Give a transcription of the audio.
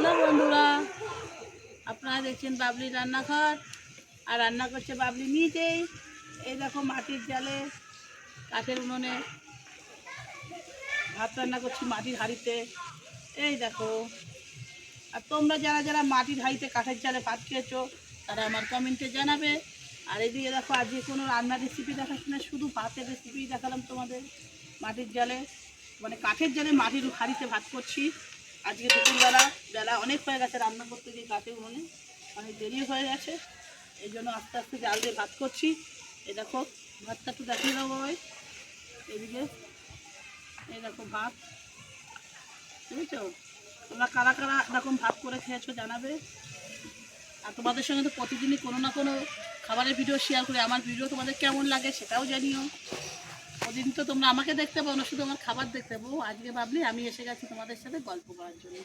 Hello বন্ধুরা, আপনারা দেখছেন বাবলি রান্নাঘর। আর রান্না করছে বাবলি নিজেই। এই দেখো মাটির জালে কাঠের উনুনে ভাত রান্না করছি, মাটির হাঁড়িতে। এই দেখো। আর তোমরা যারা যারা মাটির হাঁড়িতে কাঠের জালে ভাত খেয়েছো তারা আমার কমেন্টে জানাবে। আর এদিকে দেখো, আজকে কোনো রান্নার রেসিপি দেখাচ্ছি না, শুধু ভাতের রেসিপি দেখালাম তোমাদের। মাটির জালে মানে কাঠের জালে মাটির হাঁড়িতে ভাত করছি। আজকে দুপুরবেলা বেলা অনেক হয়ে গেছে, রান্না করতে গিয়ে কাঠের উনুনে অনেক দেরি হয়ে গেছে, এই জন্য আস্তে আস্তে জাল দিয়ে ভাত করছি। এই দেখো ভাতটা একটু দেখিয়ে দেবো। ওই এদিকে এই দেখো ভাত, বুঝেছো? তোমরা কারা কারা এরকম ভাত করে খেয়েছো জানাবে। আর তোমাদের সঙ্গে তো প্রতিদিনই কোনো না কোনো খাবারের ভিডিও শেয়ার করি। আমার ভিডিও তোমাদের কেমন লাগে সেটাও জানিও। প্রতিদিন তো তোমরা আমাকে দেখতে পাও না, শুধু আমার খাবার দেখতে পাবো। আজকে ভাবলি আমি এসে গেছি তোমাদের সাথে গল্প করার জন্য।